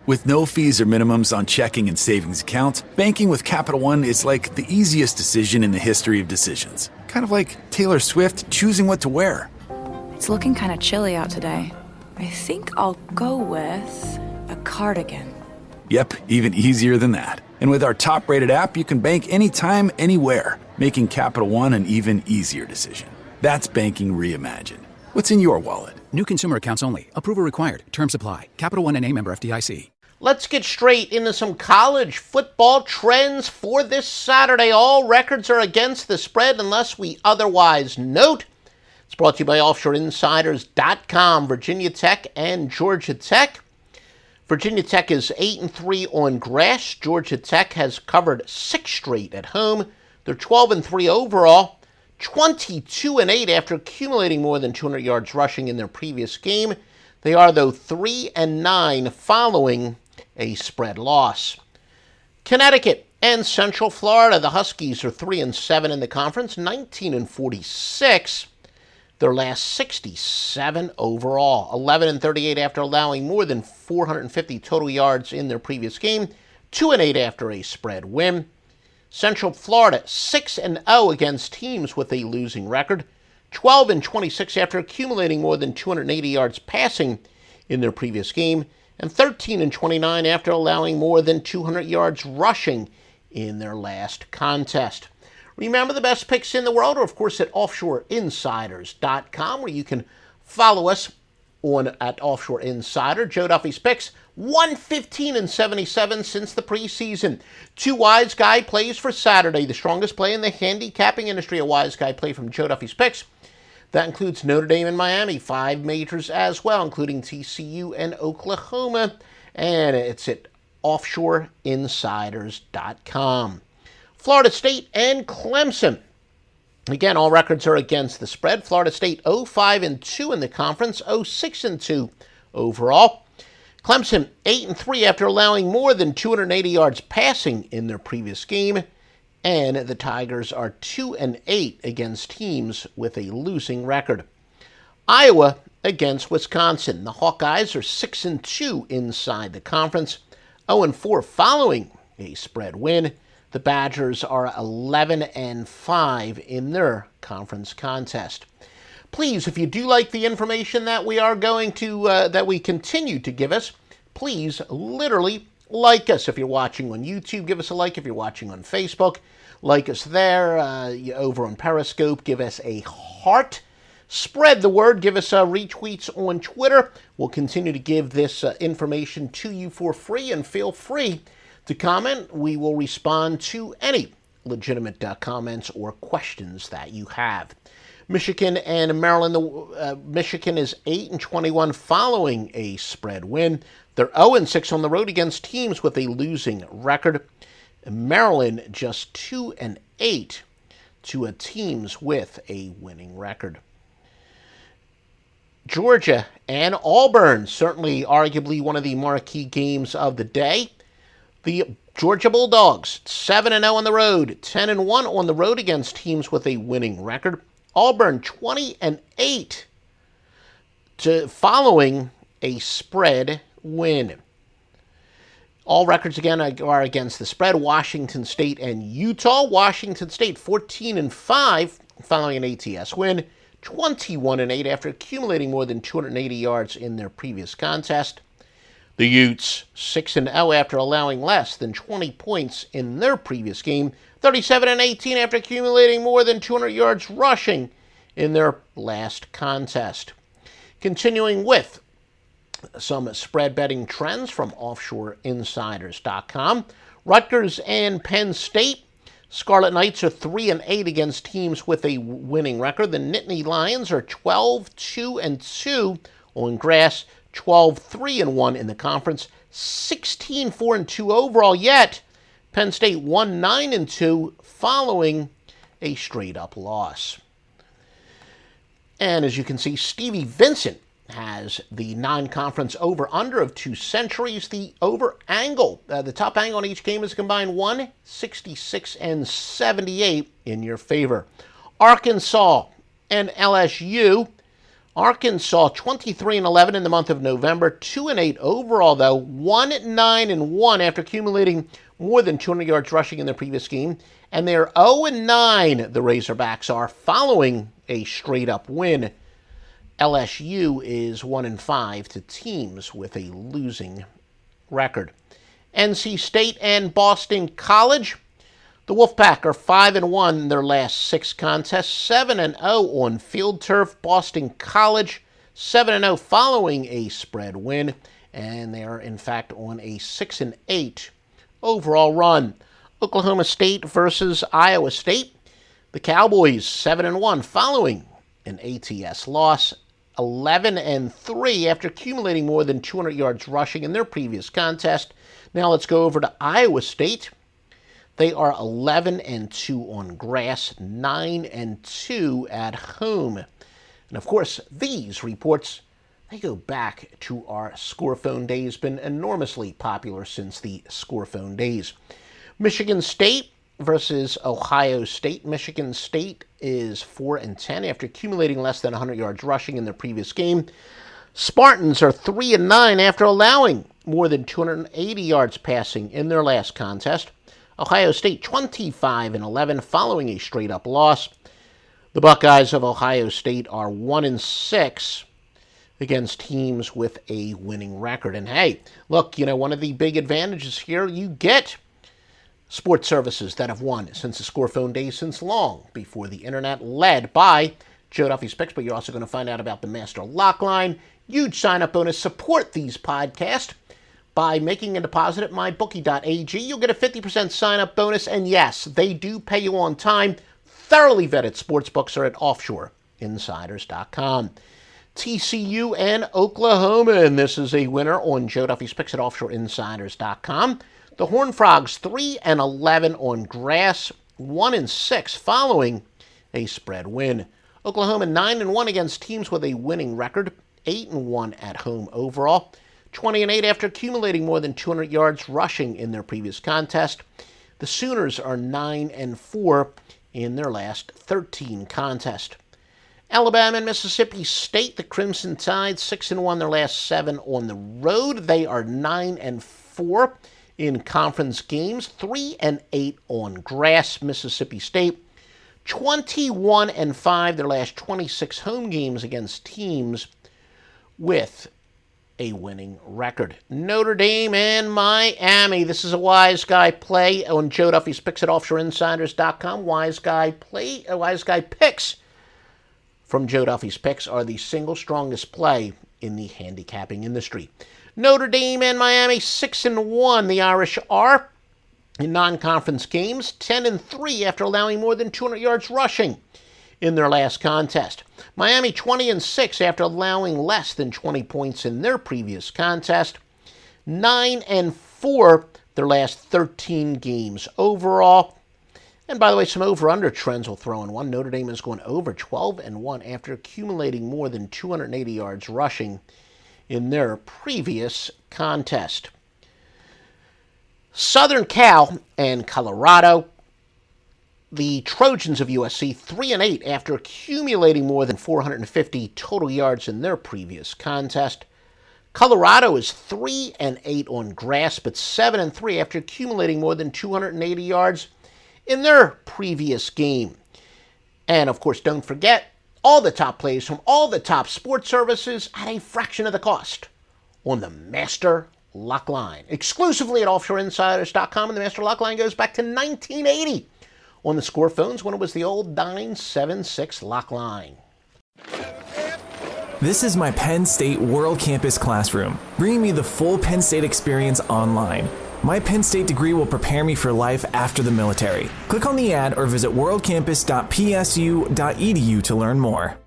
With no fees or minimums on checking and savings accounts, banking with Capital One is like the easiest decision in the history of decisions. Kind of like Taylor Swift choosing what to wear. It's looking kind of chilly out today. I think I'll go with a cardigan. Yep, even easier than that. And with our top-rated app, you can bank anytime, anywhere, making Capital One an even easier decision. That's banking reimagined. What's in your wallet? New consumer accounts only. Approval required. Terms apply. Capital One N.A. member FDIC. Let's get straight into some college football trends for this Saturday. All records are against the spread unless we otherwise note. It's brought to you by OffshoreInsiders.com, Virginia Tech and Georgia Tech. Virginia Tech is 8-3 on grass. Georgia Tech has covered 6 straight at home. They're 12-3 overall, 22-8 after accumulating more than 200 yards rushing in their previous game. They are, though, 3-9 following a spread loss. Connecticut and Central Florida, the Huskies are 3-7 in the conference, 19-46. Their last 67 overall, 11-38 after allowing more than 450 total yards in their previous game, 2-8 after a spread win. Central Florida 6-0 against teams with a losing record, 12-26 after accumulating more than 280 yards passing in their previous game, and 13-29 after allowing more than 200 yards rushing in their last contest. Remember, the best picks in the world are, of course, at OffshoreInsiders.com, where you can follow us at Offshore Insider. Joe Duffy's picks, 115-77 since the preseason. 2 Wise Guy plays for Saturday, the strongest play in the handicapping industry. A Wise Guy play from Joe Duffy's picks. That includes Notre Dame and Miami, 5 majors as well, including TCU and Oklahoma. And it's at OffshoreInsiders.com. Florida State and Clemson. Again, all records are against the spread. Florida State 0-5-2 in the conference, 0-6-2 overall. Clemson 8-3 after allowing more than 280 yards passing in their previous game. And the Tigers are 2-8 against teams with a losing record. Iowa against Wisconsin. The Hawkeyes are 6-2 inside the conference, 0-4 following a spread win. The Badgers are 11-5 in their conference contest. Please, if you do like the information that we are going to, that we continue to give us, please literally like us. If you're watching on YouTube, give us a like. If you're watching on Facebook, like us there. Over on Periscope, give us a heart. Spread the word. Give us retweets on Twitter. We'll continue to give this information to you for free, and feel free to comment. We will respond to any legitimate comments or questions that you have. Michigan and Maryland. Michigan is 8-21 following a spread win. They're 0-6 on the road against teams with a losing record. Maryland just 2-8 to teams with a winning record. Georgia and Auburn, certainly arguably one of the marquee games of the day. The Georgia Bulldogs, 7-0 on the road, 10-1 on the road against teams with a winning record. Auburn, 20-8 following a spread win. All records, again, are against the spread. Washington State and Utah. Washington State, 14-5 following an ATS win. 21-8 after accumulating more than 280 yards in their previous contest. The Utes, 6-0 after allowing less than 20 points in their previous game. 37-18 after accumulating more than 200 yards rushing in their last contest. Continuing with some spread betting trends from OffshoreInsiders.com. Rutgers and Penn State. Scarlet Knights are 3-8 against teams with a winning record. The Nittany Lions are 12-2-2 on grass, 12-3-1 in the conference, 16-4-2 overall. Yet Penn State 1-9-2 following a straight-up loss. And as you can see, Stevie Vincent has the non-conference over-under of 2 centuries. The over angle, the top angle on each game is combined 166-78 in your favor. Arkansas and LSU. Arkansas 23-11 in the month of November, 2-8 overall though, 1-9-1 after accumulating more than 200 yards rushing in their previous game, and they're 0-9. The Razorbacks are following a straight-up win. LSU is 1-5 to teams with a losing record. NC State and Boston College. The Wolfpack are 5-1 in their last 6 contests, 7-0 on field turf. Boston College 7-0 following a spread win, and they are in fact on a 6-8 overall run. Oklahoma State versus Iowa State. The Cowboys 7-1 following an ATS loss, 11-3 after accumulating more than 200 yards rushing in their previous contest. Now let's go over to Iowa State. They are 11-2 on grass, 9-2 at home. And of course, these reports, they go back to our Scorephone days, been enormously popular since the Scorephone days. Michigan State versus Ohio State. Michigan State is 4-10 after accumulating less than 100 yards rushing in their previous game. Spartans are 3-9 after allowing more than 280 yards passing in their last contest. Ohio State 25-11 following a straight-up loss. The Buckeyes of Ohio State are 1-6 against teams with a winning record. And hey, look, one of the big advantages here, you get sports services that have won since the Scorephone days, since long before the internet, led by Joe Duffy's Picks, but you're also going to find out about the Master Lock Line. Huge sign-up bonus. Support these podcasts by making a deposit at mybookie.ag. You'll get a 50% sign-up bonus, and yes, they do pay you on time. Thoroughly vetted sportsbooks are at offshoreinsiders.com. TCU and Oklahoma, and this is a winner on Joe Duffy's Picks at offshoreinsiders.com. The Horned Frogs 3-11 on grass, 1-6 following a spread win. Oklahoma 9-1 against teams with a winning record, 8-1 at home overall, 20-8 after accumulating more than 200 yards rushing in their previous contest. The Sooners are 9-4 in their last 13 contests. Alabama and Mississippi State, the Crimson Tide 6-1 their last 7 on the road. They are 9-4 in conference games, 3-8 on grass. Mississippi State 21-5 their last 26 home games against teams with a winning record. Notre Dame and Miami. This is a Wise Guy play on Joe Duffy's Picks at offshoreinsiders.com. Wise Guy Picks from Joe Duffy's Picks are the single strongest play in the handicapping industry. Notre Dame and Miami 6-1. The Irish are in non-conference games, 10-3 after allowing more than 200 yards rushing in their last contest. Miami 20-6 after allowing less than 20 points in their previous contest. 9-4 their last 13 games overall. And by the way, some over-under trends will throw in one. Notre Dame is going over 12-1 after accumulating more than 280 yards rushing in their previous contest. Southern Cal and Colorado. The Trojans of USC 3-8 after accumulating more than 450 total yards in their previous contest. Colorado is 3-8 on grass, but 7-3 after accumulating more than 280 yards in their previous game. And of course, don't forget all the top plays from all the top sports services at a fraction of the cost on the Master Lock Line, exclusively at offshoreinsiders.com. And the Master Lock Line goes back to 1980 on the Score phones when it was the old 976 Lock Line. This is my Penn State World Campus classroom, bringing me the full Penn State experience online. My Penn State degree will prepare me for life after the military. Click on the ad or visit worldcampus.psu.edu to learn more.